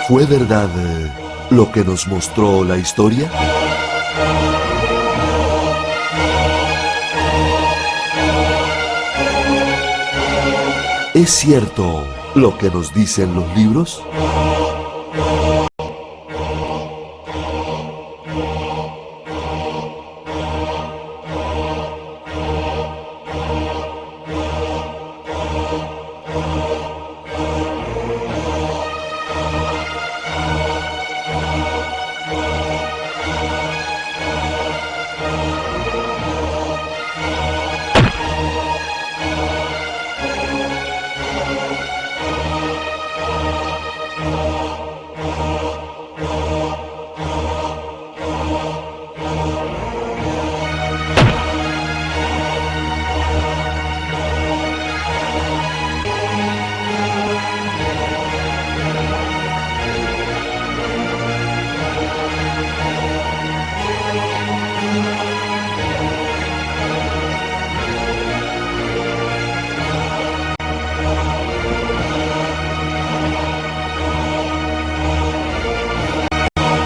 ¿Fue verdad lo que nos mostró la historia? ¿Es cierto lo que nos dicen los libros?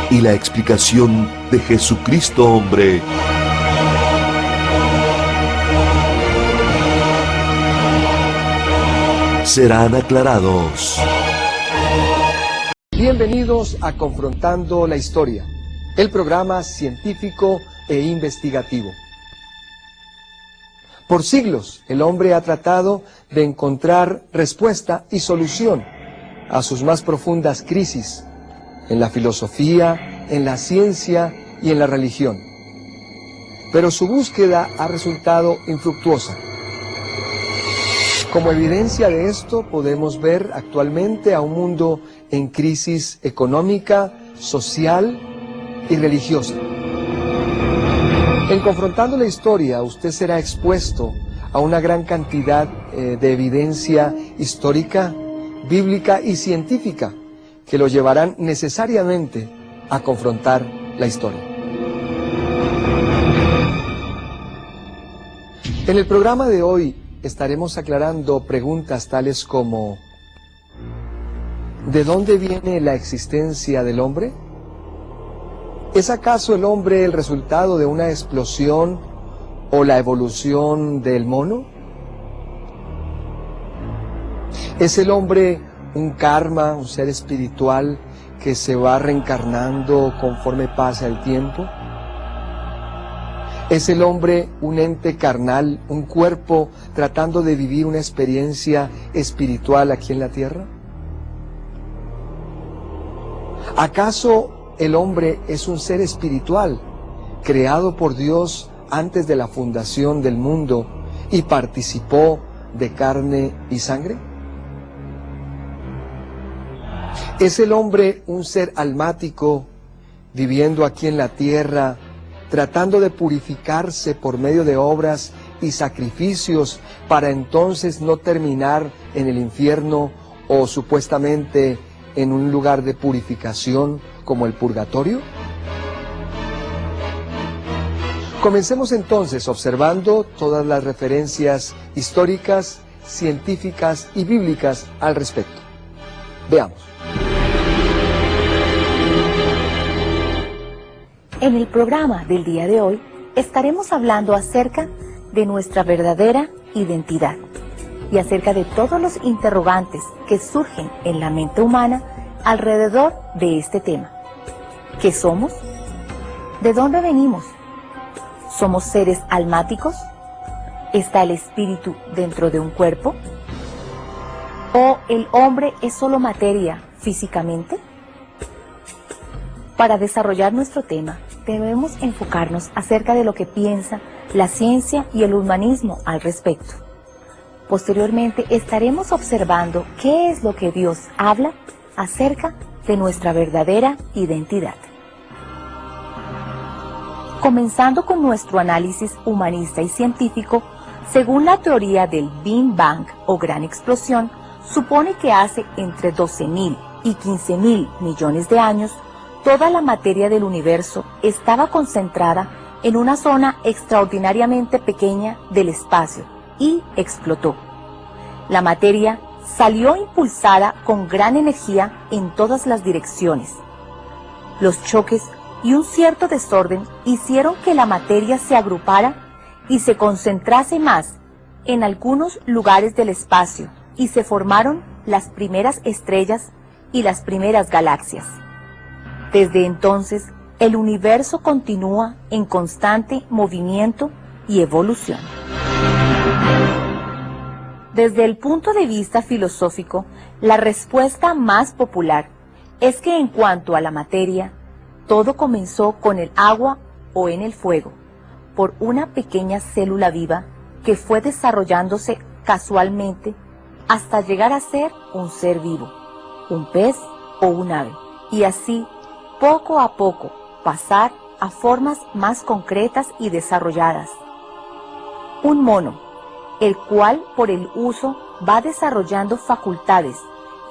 Y la explicación de Jesucristo hombre serán aclarados. Bienvenidos a Confrontando la Historia, el programa científico e investigativo. Por siglos, el hombre ha tratado de encontrar respuesta y solución a sus más profundas crisis, en la filosofía, en la ciencia y en la religión. Pero su búsqueda ha resultado infructuosa. Como evidencia de esto, podemos ver actualmente a un mundo en crisis económica, social y religiosa. En Confrontando la Historia, usted será expuesto a una gran cantidad de evidencia histórica, bíblica y científica que lo llevarán necesariamente a confrontar la historia. En el programa de hoy estaremos aclarando preguntas tales como: ¿de dónde viene la existencia del hombre? ¿Es acaso el hombre el resultado de una explosión o la evolución del mono? ¿Es el hombre un karma, un ser espiritual que se va reencarnando conforme pasa el tiempo? ¿Es el hombre un ente carnal, un cuerpo tratando de vivir una experiencia espiritual aquí en la tierra? ¿Acaso el hombre es un ser espiritual, creado por Dios antes de la fundación del mundo y participó de carne y sangre? ¿Es el hombre un ser almático, viviendo aquí en la tierra, tratando de purificarse por medio de obras y sacrificios para entonces no terminar en el infierno o supuestamente en un lugar de purificación como el purgatorio? Comencemos entonces observando todas las referencias históricas, científicas y bíblicas al respecto. Veamos. En el programa del día de hoy estaremos hablando acerca de nuestra verdadera identidad y acerca de todos los interrogantes que surgen en la mente humana alrededor de este tema. ¿Qué somos? ¿De dónde venimos? ¿Somos seres almáticos? ¿Está el espíritu dentro de un cuerpo? ¿O el hombre es solo materia físicamente? Para desarrollar nuestro tema, debemos enfocarnos acerca de lo que piensa la ciencia y el humanismo al respecto. Posteriormente estaremos observando qué es lo que Dios habla acerca de nuestra verdadera identidad. Comenzando con nuestro análisis humanista y científico, según la teoría del Big Bang o Gran Explosión, supone que hace entre 12.000 y 15.000 millones de años, toda la materia del universo estaba concentrada en una zona extraordinariamente pequeña del espacio y explotó. La materia salió impulsada con gran energía en todas las direcciones. Los choques y un cierto desorden hicieron que la materia se agrupara y se concentrase más en algunos lugares del espacio, y se formaron las primeras estrellas y las primeras galaxias. Desde entonces, el universo continúa en constante movimiento y evolución. Desde el punto de vista filosófico, la respuesta más popular es que en cuanto a la materia, todo comenzó con el agua o en el fuego, por una pequeña célula viva que fue desarrollándose casualmente hasta llegar a ser un ser vivo, un pez o un ave, y así, poco a poco, pasar a formas más concretas y desarrolladas. Un mono, el cual por el uso va desarrollando facultades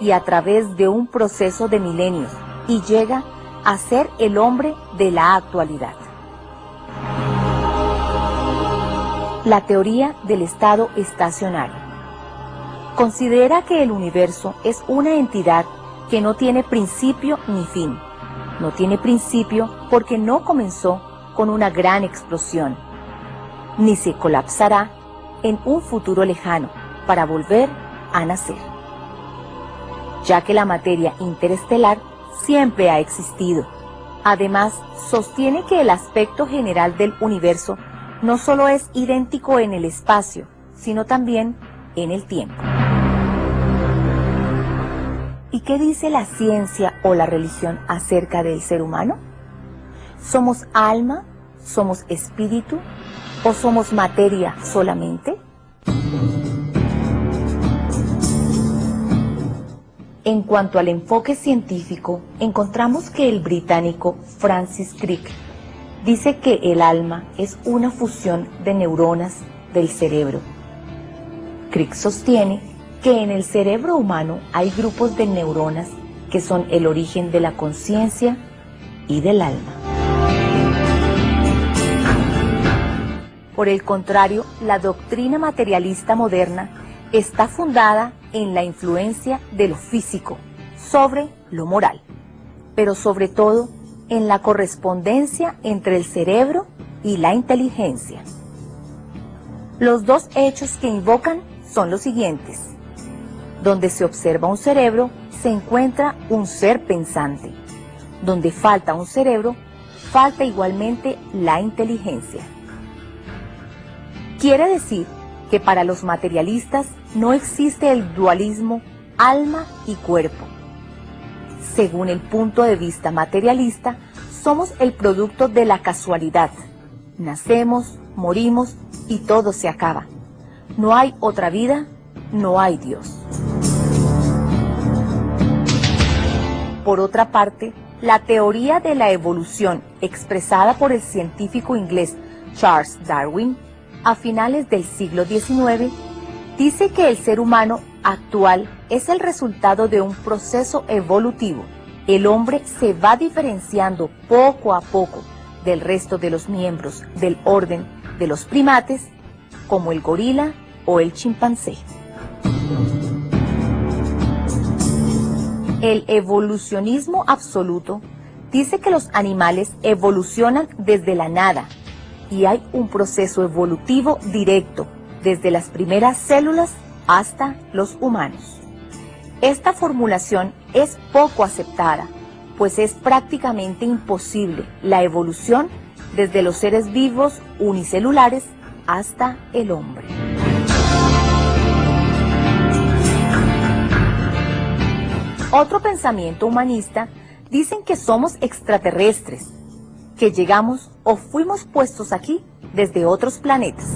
y a través de un proceso de milenios, y llega a ser el hombre de la actualidad. La teoría del estado estacionario considera que el universo es una entidad que no tiene principio ni fin. No tiene principio porque no comenzó con una gran explosión, ni se colapsará en un futuro lejano para volver a nacer, ya que la materia interestelar siempre ha existido. Además, sostiene que el aspecto general del universo no solo es idéntico en el espacio, sino también en el tiempo. ¿Y qué dice la ciencia o la religión acerca del ser humano? ¿Somos alma? ¿Somos espíritu? ¿O somos materia solamente? En cuanto al enfoque científico, encontramos que el británico Francis Crick dice que el alma es una fusión de neuronas del cerebro. Crick sostiene que en el cerebro humano hay grupos de neuronas que son el origen de la conciencia y del alma. Por el contrario, la doctrina materialista moderna está fundada en la influencia de lo físico sobre lo moral, pero sobre todo en la correspondencia entre el cerebro y la inteligencia. Los dos hechos que invocan son los siguientes. Donde se observa un cerebro, se encuentra un ser pensante. Donde falta un cerebro, falta igualmente la inteligencia. Quiere decir que para los materialistas no existe el dualismo alma y cuerpo. Según el punto de vista materialista, somos el producto de la casualidad. Nacemos, morimos y todo se acaba. No hay otra vida, no hay Dios. Por otra parte, la teoría de la evolución expresada por el científico inglés Charles Darwin a finales del siglo XIX dice que el ser humano actual es el resultado de un proceso evolutivo. El hombre se va diferenciando poco a poco del resto de los miembros del orden de los primates, como el gorila o el chimpancé. El evolucionismo absoluto dice que los animales evolucionan desde la nada y hay un proceso evolutivo directo desde las primeras células hasta los humanos. Esta formulación es poco aceptada, pues es prácticamente imposible la evolución desde los seres vivos unicelulares hasta el hombre. Otro pensamiento humanista dicen que somos extraterrestres, que llegamos o fuimos puestos aquí desde otros planetas.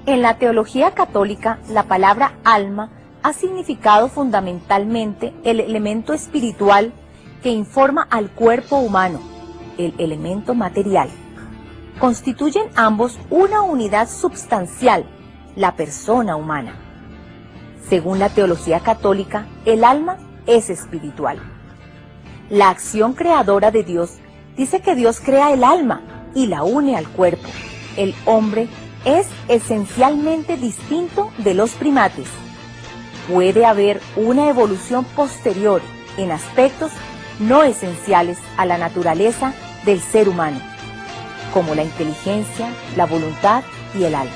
En la teología católica, la palabra alma ha significado fundamentalmente el elemento espiritual que informa al cuerpo humano, el elemento material. Constituyen ambos una unidad substancial, la persona humana. Según la teología católica, el alma es espiritual. La acción creadora de Dios dice que Dios crea el alma y la une al cuerpo. El hombre es esencialmente distinto de los primates. Puede haber una evolución posterior en aspectos no esenciales a la naturaleza del ser humano, como la inteligencia, la voluntad y el alma.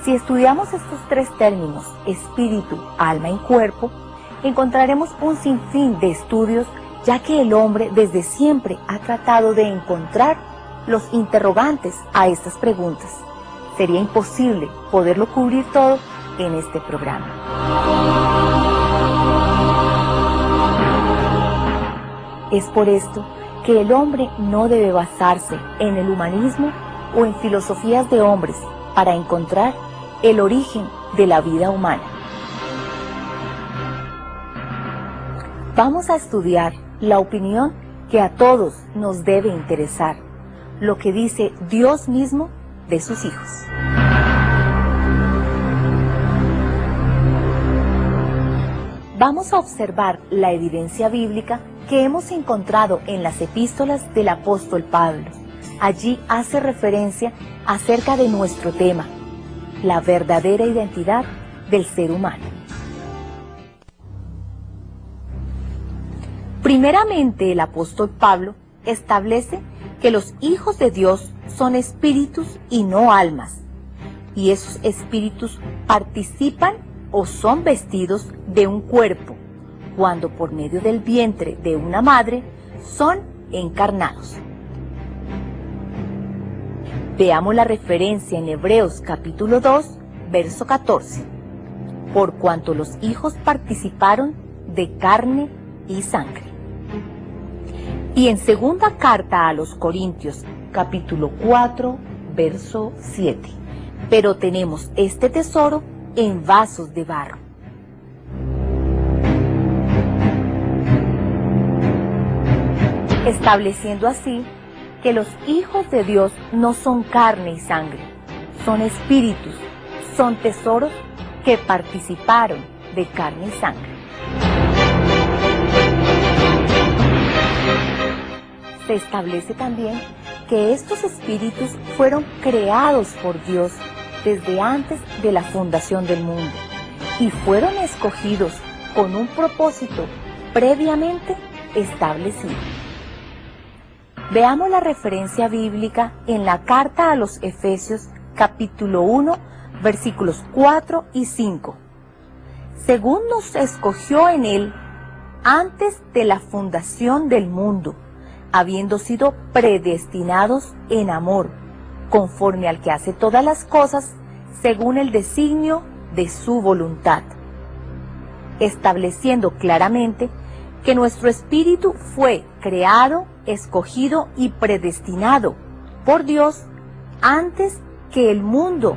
Si estudiamos estos tres términos, espíritu, alma y cuerpo, encontraremos un sinfín de estudios, ya que el hombre desde siempre ha tratado de encontrar los interrogantes a estas preguntas. Sería imposible poderlo cubrir todo en este programa. Es por esto que el hombre no debe basarse en el humanismo o en filosofías de hombres para encontrar el origen de la vida humana. Vamos a estudiar la opinión que a todos nos debe interesar, lo que dice Dios mismo de sus hijos. Vamos a observar la evidencia bíblica que hemos encontrado en las epístolas del apóstol Pablo. Allí hace referencia acerca de nuestro tema, la verdadera identidad del ser humano. Primeramente, el apóstol Pablo establece que los hijos de Dios son espíritus y no almas, y esos espíritus participan o son vestidos de un cuerpo, cuando por medio del vientre de una madre son encarnados. Veamos la referencia en Hebreos capítulo 2, verso 14. Por cuanto los hijos participaron de carne y sangre. Y en segunda carta a los Corintios, capítulo 4, verso 7. Pero tenemos este tesoro en vasos de barro. Estableciendo así que los hijos de Dios no son carne y sangre, son espíritus, son tesoros que participaron de carne y sangre. Se establece también que estos espíritus fueron creados por Dios desde antes de la fundación del mundo y fueron escogidos con un propósito previamente establecido. Veamos la referencia bíblica en la carta a los Efesios capítulo 1, versículos 4 y 5. Según nos escogió en él antes de la fundación del mundo, habiendo sido predestinados en amor, conforme al que hace todas las cosas según el designio de su voluntad, estableciendo claramente que nuestro espíritu fue creado, escogido y predestinado por Dios antes que el mundo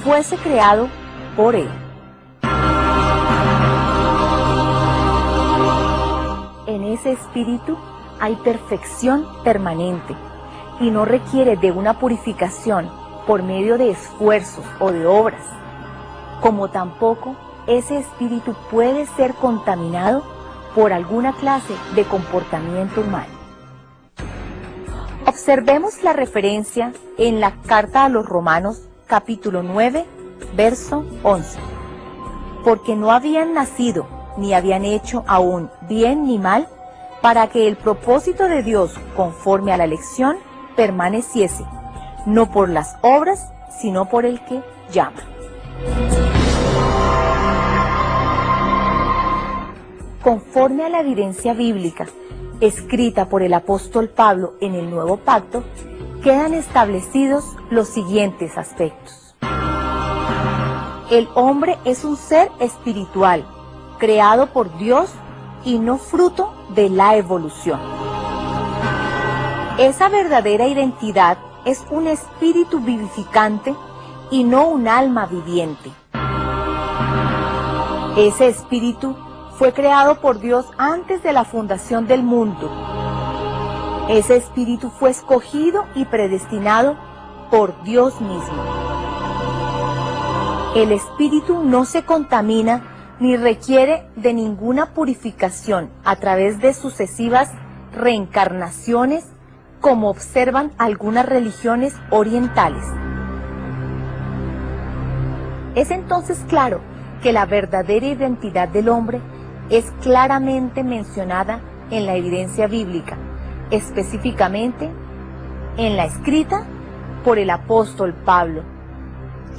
fuese creado por Él. En ese espíritu hay perfección permanente y no requiere de una purificación por medio de esfuerzos o de obras, como tampoco ese espíritu puede ser contaminado por alguna clase de comportamiento humano. Observemos la referencia en la carta a los Romanos, capítulo 9, verso 11. Porque no habían nacido, ni habían hecho aún bien ni mal, para que el propósito de Dios, conforme a la elección, permaneciese, no por las obras, sino por el que llama. Conforme a la evidencia bíblica escrita por el apóstol Pablo en el Nuevo Pacto, quedan establecidos los siguientes aspectos. El hombre es un ser espiritual, creado por Dios y no fruto de la evolución. Esa verdadera identidad es un espíritu vivificante y no un alma viviente. Ese espíritu fue creado por Dios antes de la fundación del mundo. Ese espíritu fue escogido y predestinado por Dios mismo. El espíritu no se contamina ni requiere de ninguna purificación a través de sucesivas reencarnaciones como observan algunas religiones orientales. Es entonces claro que la verdadera identidad del hombre es claramente mencionada en la evidencia bíblica, específicamente en la escrita por el apóstol Pablo,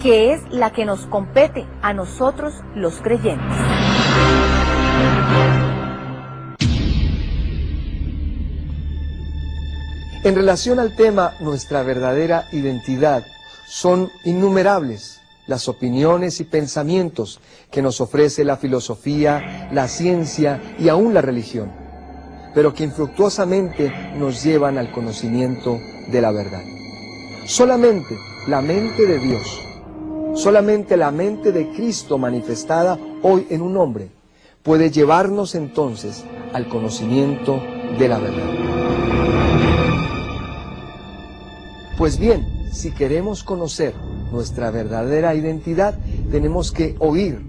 que es la que nos compete a nosotros los creyentes. En relación al tema nuestra verdadera identidad, son innumerables las opiniones y pensamientos que nos ofrece la filosofía, la ciencia y aún la religión, pero que infructuosamente nos llevan al conocimiento de la verdad. Solamente la mente de Dios, solamente la mente de Cristo manifestada hoy en un hombre, puede llevarnos entonces al conocimiento de la verdad. Pues bien, si queremos conocer nuestra verdadera identidad, tenemos que oír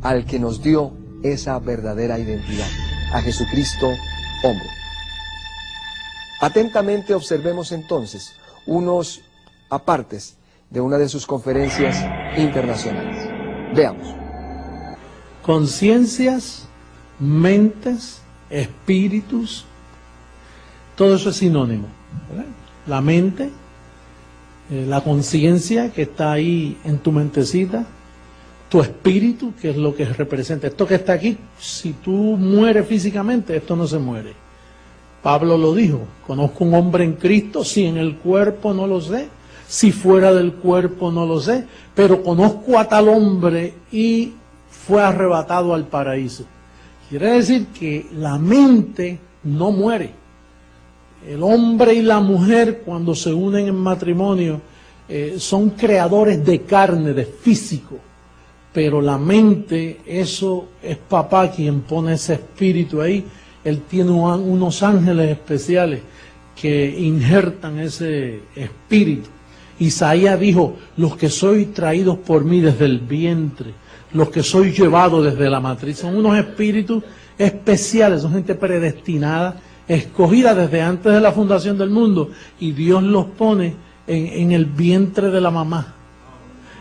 al que nos dio esa verdadera identidad, a Jesucristo, hombre. Atentamente observemos entonces unos apartes de una de sus conferencias internacionales. Veamos. Conciencias, mentes, espíritus, todo eso es sinónimo, ¿verdad? La mente, la conciencia que está ahí en tu mentecita, tu espíritu, que es lo que representa. Esto que está aquí, si tú mueres físicamente, esto no se muere. Pablo lo dijo, conozco un hombre en Cristo, si en el cuerpo no lo sé, si fuera del cuerpo no lo sé, pero conozco a tal hombre y fue arrebatado al paraíso. Quiere decir que la mente no muere. El hombre y la mujer, cuando se unen en matrimonio, son creadores de carne, de físico. Pero la mente, eso es papá quien pone ese espíritu ahí. Él tiene unos ángeles especiales que injertan ese espíritu. Isaías dijo, los que soy traídos por mí desde el vientre, los que soy llevado desde la matriz, son unos espíritus especiales, son gente predestinada, escogida desde antes de la fundación del mundo, y Dios los pone en el vientre de la mamá.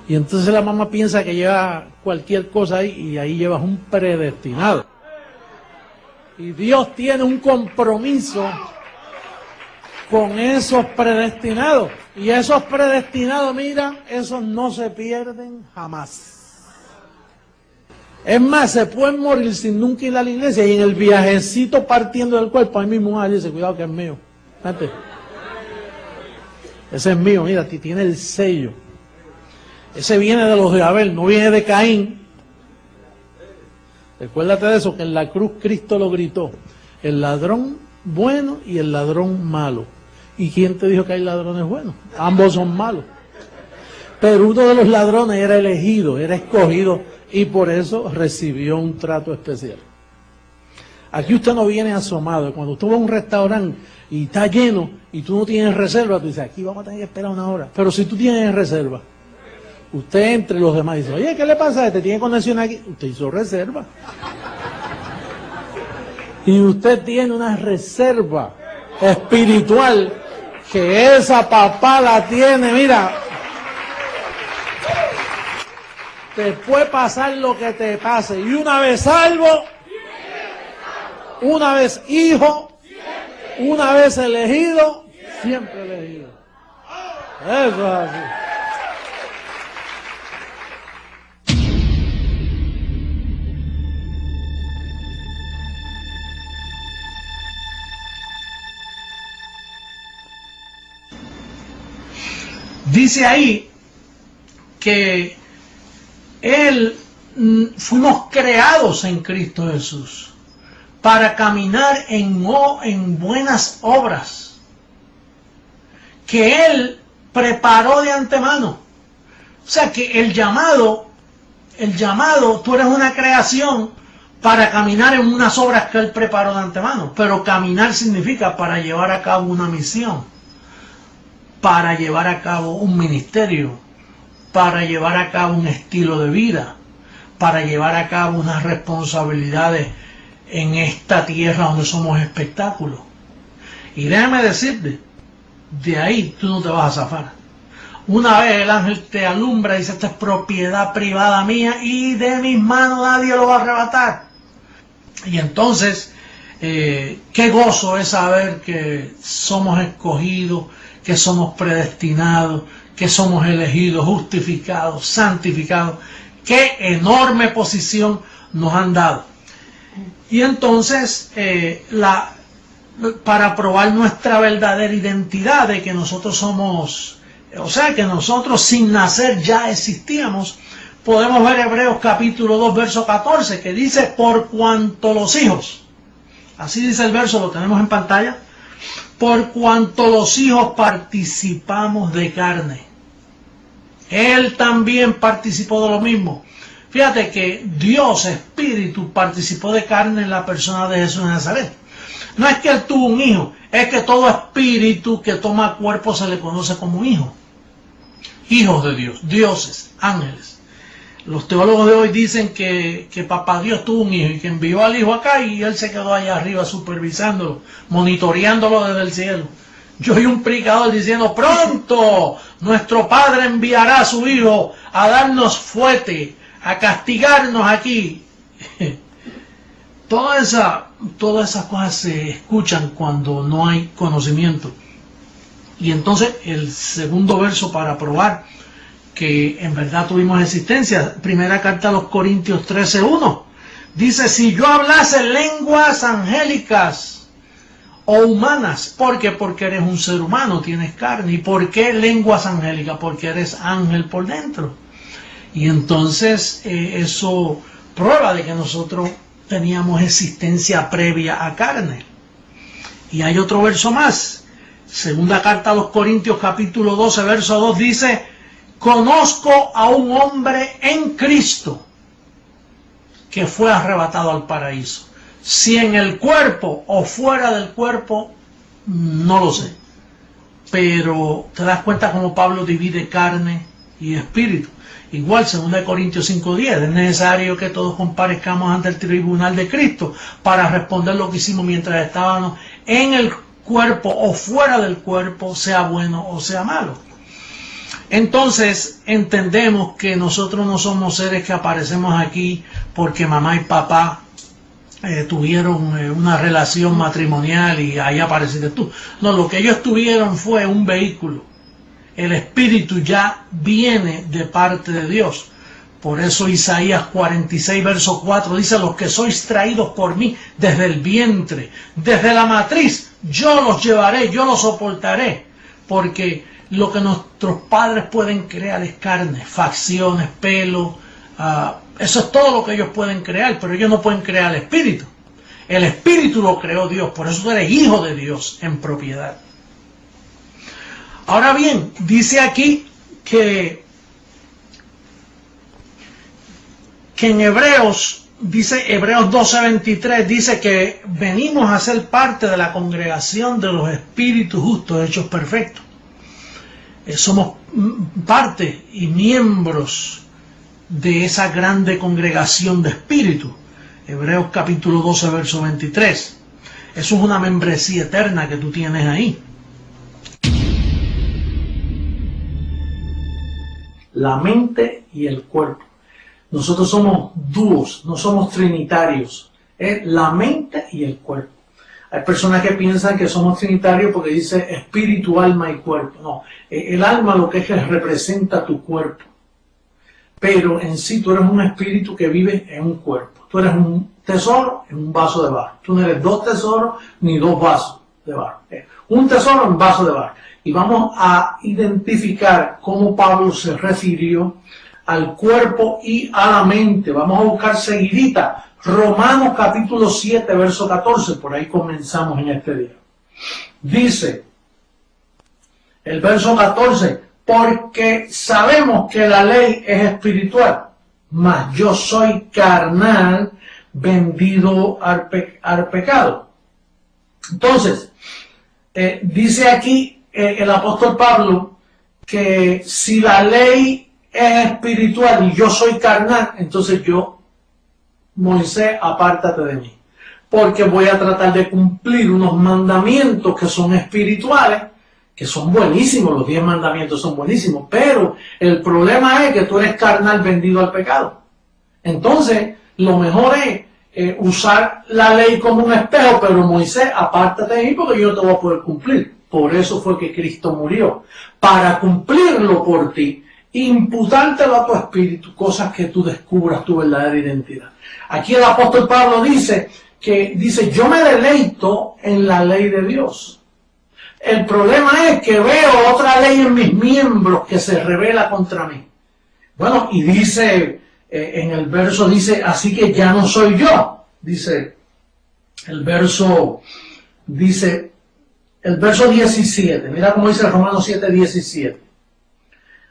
Y entonces la mamá piensa que lleva cualquier cosa ahí, y ahí llevas un predestinado. Y Dios tiene un compromiso con esos predestinados. Y esos predestinados, mira, esos no se pierden jamás. Es más, se pueden morir sin nunca ir a la iglesia, y en el viajecito partiendo del cuerpo, ahí mismo dice, cuidado que es mío. Fíjate. Ese es mío, mira, tiene el sello. Ese viene de los de Abel, no viene de Caín. Recuérdate de eso, que en la cruz Cristo lo gritó. El ladrón bueno y el ladrón malo. ¿Y quién te dijo que hay ladrones buenos? Ambos son malos. Pero uno de los ladrones era elegido, era escogido, y por eso recibió un trato especial. Aquí usted no viene asomado. Cuando usted va a un restaurante y está lleno y tú no tienes reserva, tú dices, aquí vamos a tener que esperar una hora. Pero si tú tienes reserva, usted entre los demás dice, oye, ¿qué le pasa? ¿Te tiene conexión aquí? Usted hizo reserva. Y usted tiene una reserva espiritual que esa papá la tiene, mira. Te puede pasar lo que te pase. Y una vez salvo, una vez hijo, una vez elegido, siempre elegido. Eso es así. Dice ahí que fuimos creados en Cristo Jesús para caminar en buenas obras que Él preparó de antemano. O sea que el llamado, tú eres una creación para caminar en unas obras que Él preparó de antemano. Pero caminar significa para llevar a cabo una misión, para llevar a cabo un ministerio, para llevar a cabo un estilo de vida, para llevar a cabo unas responsabilidades en esta tierra donde somos espectáculos. Y déjame decirte, de ahí tú no te vas a zafar. Una vez el ángel te alumbra y dice, esta es propiedad privada mía y de mis manos nadie lo va a arrebatar. Y entonces, qué gozo es saber que somos escogidos, que somos predestinados, que somos elegidos, justificados, santificados. Qué enorme posición nos han dado. Y entonces, para probar nuestra verdadera identidad de que nosotros somos, o sea, que nosotros sin nacer ya existíamos, podemos ver Hebreos capítulo 2, verso 14, que dice, por cuanto los hijos, así dice el verso, lo tenemos en pantalla, por cuanto los hijos participamos de carne, Él también participó de lo mismo. Fíjate que Dios, Espíritu, participó de carne en la persona de Jesús de Nazaret. No es que Él tuvo un hijo, es que todo espíritu que toma cuerpo se le conoce como hijo. Hijos de Dios, dioses, ángeles. Los teólogos de hoy dicen que Papá Dios tuvo un hijo y que envió al hijo acá y Él se quedó allá arriba supervisándolo, monitoreándolo desde el cielo. Yo oí un predicador diciendo, pronto nuestro Padre enviará a su Hijo a darnos fuete, a castigarnos aquí. Todas esas cosas se escuchan cuando no hay conocimiento. Y entonces el segundo verso para probar que en verdad tuvimos existencia, primera carta a los Corintios 13:1, dice, si yo hablase lenguas angélicas o humanas, ¿por qué? Porque eres un ser humano, tienes carne. ¿Y por qué lenguas angélicas? Porque eres ángel por dentro. Y entonces eso prueba de que nosotros teníamos existencia previa a carne. Y hay otro verso más. Segunda carta a los Corintios capítulo 12, verso 2 dice, conozco a un hombre en Cristo que fue arrebatado al paraíso. Si en el cuerpo o fuera del cuerpo, no lo sé. Pero te das cuenta cómo Pablo divide carne y espíritu. Igual, 2 Corintios 5:10, es necesario que todos comparezcamos ante el tribunal de Cristo para responder lo que hicimos mientras estábamos en el cuerpo o fuera del cuerpo, sea bueno o sea malo. Entonces entendemos que nosotros no somos seres que aparecemos aquí porque mamá y papá tuvieron una relación matrimonial y ahí apareciste tú. No, lo que ellos tuvieron fue un vehículo. El espíritu ya viene de parte de Dios. Por eso Isaías 46, verso 4 dice, los que sois traídos por mí desde el vientre, desde la matriz, yo los llevaré, yo los soportaré. Porque lo que nuestros padres pueden crear es carne, facciones, pelo, eso es todo lo que ellos pueden crear, pero ellos no pueden crear el espíritu. El espíritu lo creó Dios, por eso tú eres hijo de Dios en propiedad. Ahora bien, dice aquí que en Hebreos, dice Hebreos 12:23, dice que venimos a ser parte de la congregación de los espíritus justos hechos perfectos. Somos parte y miembros de esa grande congregación de espíritus. Hebreos capítulo 12, verso 23. Eso es una membresía eterna que tú tienes ahí. La mente y el cuerpo. Nosotros somos dúos, no somos trinitarios. Es la mente y el cuerpo. Hay personas que piensan que somos trinitarios porque dice espíritu, alma y cuerpo. No, el alma lo que es que representa tu cuerpo. Pero en sí tú eres un espíritu que vive en un cuerpo. Tú eres un tesoro en un vaso de barro. Tú no eres dos tesoros ni dos vasos de barro. Un tesoro en un vaso de barro. Y vamos a identificar cómo Pablo se refirió al cuerpo y a la mente. Vamos a buscar seguidita Romanos capítulo 7, verso 14. Por ahí comenzamos en este día. Dice el verso 14, porque sabemos que la ley es espiritual, mas yo soy carnal, vendido al pecado. Entonces, dice aquí el apóstol Pablo que si la ley es espiritual y yo soy carnal, entonces yo, Moisés, apártate de mí. porque voy a tratar de cumplir unos mandamientos que son espirituales, que son buenísimos, los 10 mandamientos son buenísimos, pero el problema es que tú eres carnal vendido al pecado. Entonces, lo mejor es usar la ley como un espejo, pero Moisés, apártate de mí porque yo no te voy a poder cumplir. Por eso fue que Cristo murió, para cumplirlo por ti, imputártelo a tu espíritu, cosas que tú descubras tu verdadera identidad. Aquí el apóstol Pablo dice, yo me deleito en la ley de Dios. El problema es que veo otra ley en mis miembros que se revela contra mí. Bueno, y dice, en el verso dice, así que ya no soy yo. Dice, el verso 17, mira cómo dice Romanos 7:17.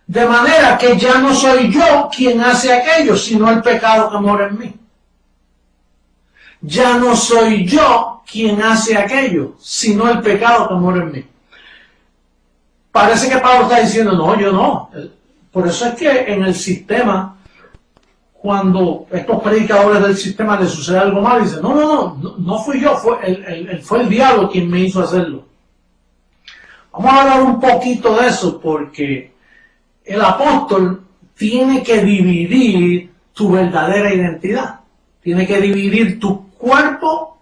De manera que ya no soy yo quien hace aquello, sino el pecado que mora en mí. Ya no soy yo quien hace aquello, sino el pecado que mora en mí. Parece que Pablo está diciendo, no, yo no. Por eso es que en el sistema, cuando estos predicadores del sistema les sucede algo mal, dicen, no fui yo, fue el diablo quien me hizo hacerlo. Vamos a hablar un poquito de eso, porque el apóstol tiene que dividir tu verdadera identidad. Tiene que dividir tu cuerpo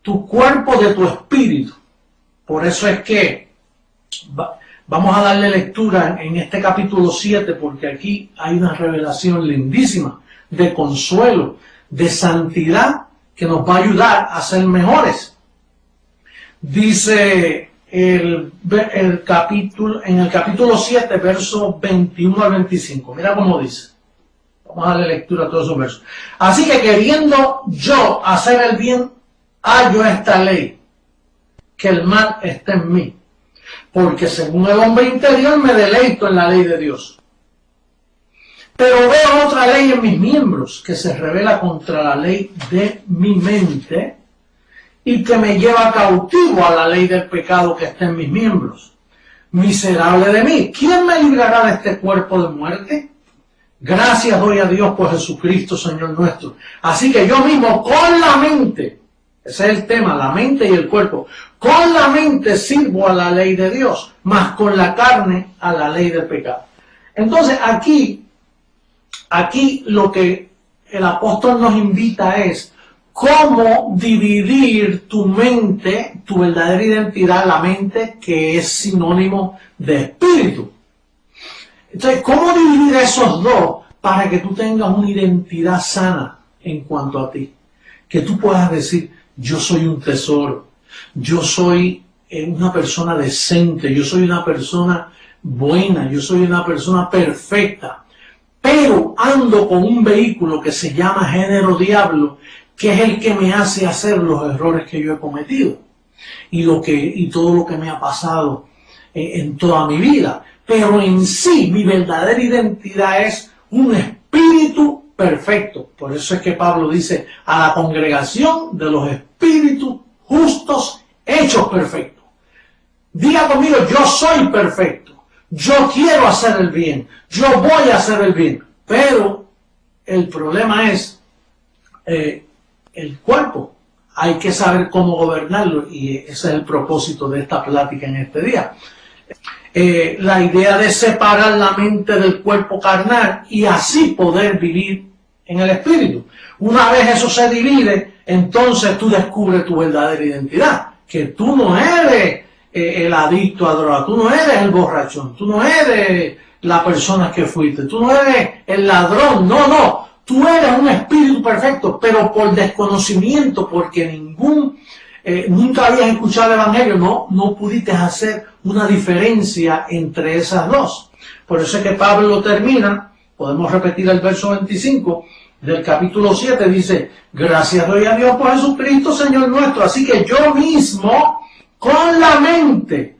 de tu espíritu. Por eso es que vamos a darle lectura en este capítulo 7, porque aquí hay una revelación lindísima de consuelo, de santidad, que nos va a ayudar a ser mejores. Dice en el capítulo 7, versos 21 al 25. Mira cómo dice. Vamos a darle lectura a todos esos versos. Así que queriendo yo hacer el bien, hallo esta ley, que el mal está en mí. Porque según el hombre interior me deleito en la ley de Dios. Pero veo otra ley en mis miembros, que se revela contra la ley de mi mente, y que me lleva cautivo a la ley del pecado que está en mis miembros. Miserable de mí, ¿quién me librará de este cuerpo de muerte? Gracias doy a Dios por Jesucristo, Señor nuestro. Así que yo mismo con la mente, ese es el tema, la mente y el cuerpo, con la mente sirvo a la ley de Dios, mas con la carne a la ley del pecado. Entonces aquí lo que el apóstol nos invita es cómo dividir tu mente, tu verdadera identidad, la mente que es sinónimo de espíritu. Entonces, ¿cómo dividir esos dos para que tú tengas una identidad sana en cuanto a ti? Que tú puedas decir, yo soy un tesoro, yo soy una persona decente, yo soy una persona buena, yo soy una persona perfecta, pero ando con un vehículo que se llama género diablo, que es el que me hace hacer los errores que yo he cometido y todo lo que me ha pasado en toda mi vida. Pero en sí, mi verdadera identidad es un espíritu perfecto. Por eso es que Pablo dice a la congregación de los espíritus justos hechos perfectos. Diga conmigo, yo soy perfecto. Yo quiero hacer el bien. Yo voy a hacer el bien. Pero el problema es el cuerpo. Hay que saber cómo gobernarlo, y ese es el propósito de esta plática en este día. La idea de separar la mente del cuerpo carnal y así poder vivir en el espíritu. Una vez eso se divide, entonces tú descubres tu verdadera identidad, que tú no eres el adicto a droga, tú no eres el borrachón, tú no eres la persona que fuiste, tú no eres el ladrón, no, tú eres un espíritu perfecto, pero por desconocimiento, porque nunca habías escuchado el evangelio, no pudiste hacer una diferencia entre esas dos. Por eso es que Pablo lo termina, podemos repetir el verso 25 del capítulo 7, dice, gracias doy a Dios por Jesucristo, Señor nuestro, así que yo mismo, con la mente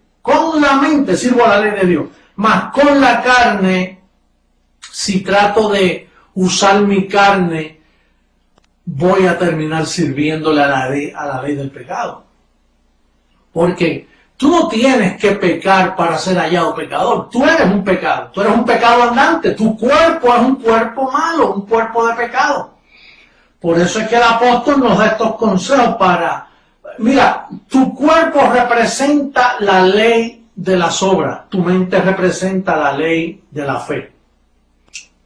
sirvo a la ley de Dios, mas con la carne, si trato de usar mi carne, voy a terminar sirviéndole a la ley del pecado. Porque tú no tienes que pecar para ser hallado pecador. Tú eres un pecado. Tú eres un pecado andante. Tu cuerpo es un cuerpo malo, un cuerpo de pecado. Por eso es que el apóstol nos da estos consejos para... Mira, tu cuerpo representa la ley de las obras, tu mente representa la ley de la fe.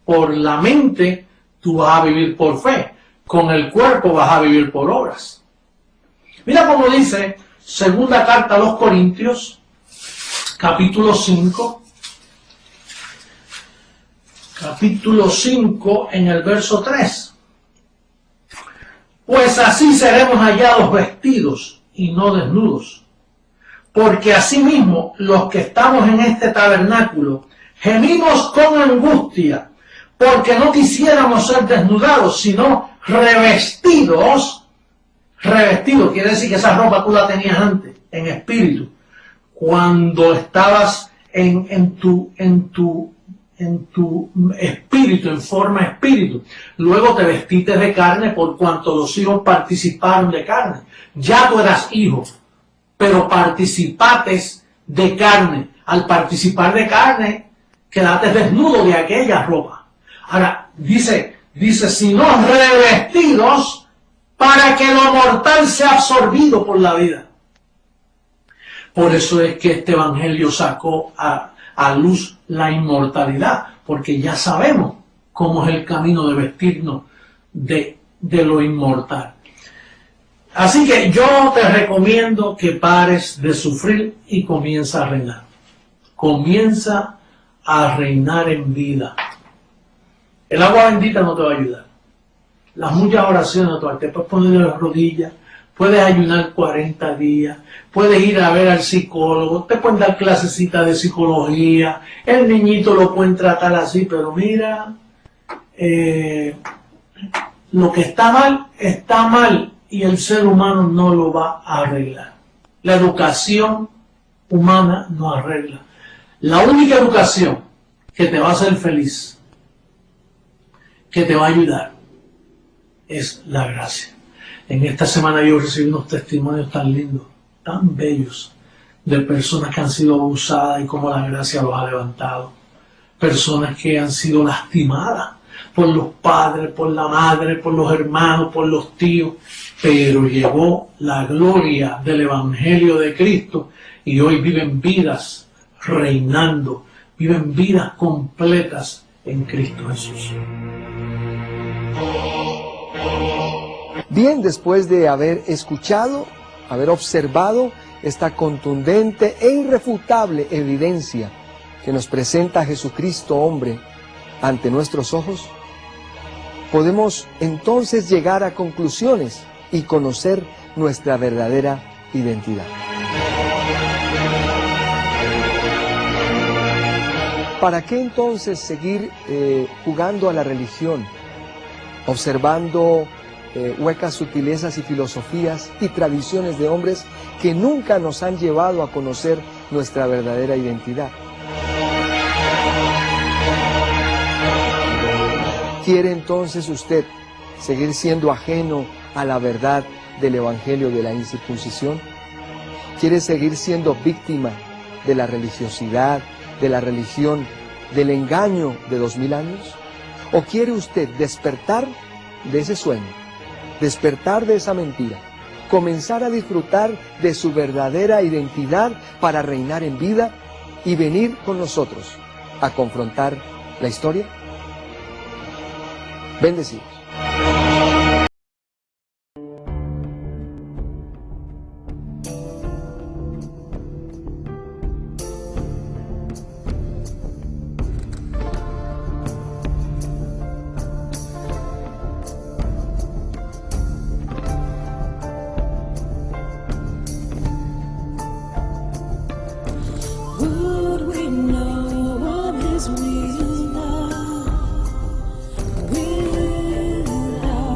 Por la mente tú vas a vivir por fe, con el cuerpo vas a vivir por obras. Mira cómo dice segunda carta a los Corintios, capítulo 5, en el verso 3. Pues así seremos hallados vestidos y no desnudos. Porque asimismo los que estamos en este tabernáculo gemimos con angustia, porque no quisiéramos ser desnudados, sino revestidos. Revestido quiere decir que esa ropa tú la tenías antes, en espíritu. Cuando estabas en tu espíritu, en forma espíritu. Luego te vestiste de carne por cuanto los hijos participaron de carne. Ya tú eras hijo, pero participates de carne. Al participar de carne, quedaste desnudo de aquella ropa. Ahora, dice, sino revestidos para que lo mortal sea absorbido por la vida. Por eso es que este evangelio sacó a luz la inmortalidad, porque ya sabemos cómo es el camino de vestirnos de lo inmortal. Así que yo te recomiendo que pares de sufrir y comienza a reinar. Comienza a reinar en vida. El agua bendita no te va a ayudar. Las muchas oraciones no te van a ayudar. Te puedes poner de las rodillas, puedes ayunar 40 días, puedes ir a ver al psicólogo, te pueden dar clasecitas de psicología, el niñito lo pueden tratar así, pero mira, lo que está mal y el ser humano no lo va a arreglar. La educación humana no arregla. La única educación que te va a hacer feliz, que te va a ayudar, es la gracia. En esta semana yo recibí unos testimonios tan lindos, tan bellos, de personas que han sido abusadas y cómo la gracia los ha levantado. Personas que han sido lastimadas por los padres, por la madre, por los hermanos, por los tíos, pero llegó la gloria del Evangelio de Cristo y hoy viven vidas reinando, viven vidas completas en Cristo Jesús. Bien, después de haber escuchado, haber observado esta contundente e irrefutable evidencia que nos presenta Jesucristo hombre ante nuestros ojos, podemos entonces llegar a conclusiones y conocer nuestra verdadera identidad. ¿Para qué entonces seguir jugando a la religión, observando huecas sutilezas y filosofías y tradiciones de hombres que nunca nos han llevado a conocer nuestra verdadera identidad? ¿Quiere entonces usted seguir siendo ajeno a la verdad del Evangelio de la incircuncisión? ¿Quiere seguir siendo víctima de la religiosidad, de la religión, del engaño de 2000 años? ¿O quiere usted despertar de ese sueño, despertar de esa mentira, comenzar a disfrutar de su verdadera identidad para reinar en vida y venir con nosotros a confrontar la historia? Bendecidos. Would we know of His real love without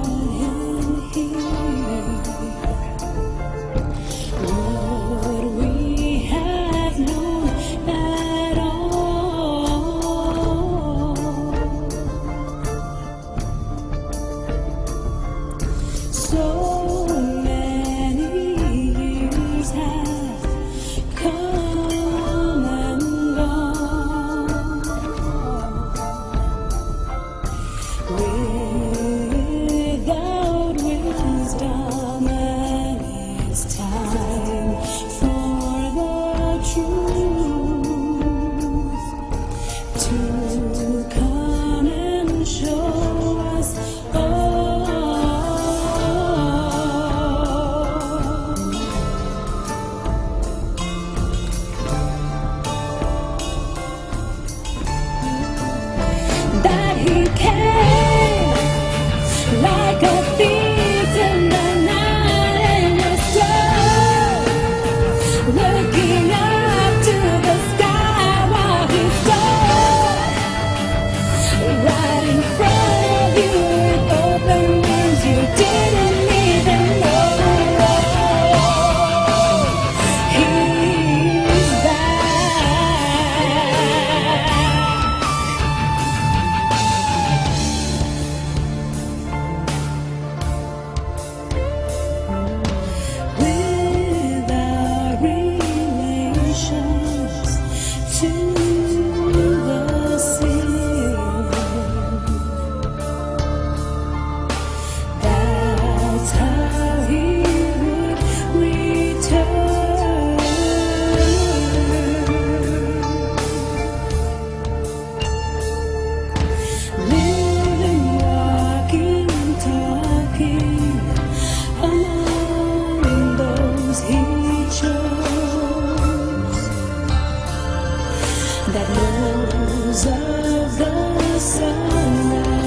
to the sea. That's how he would return. Living, walking, talking among those he chose, that knows of the sunrise.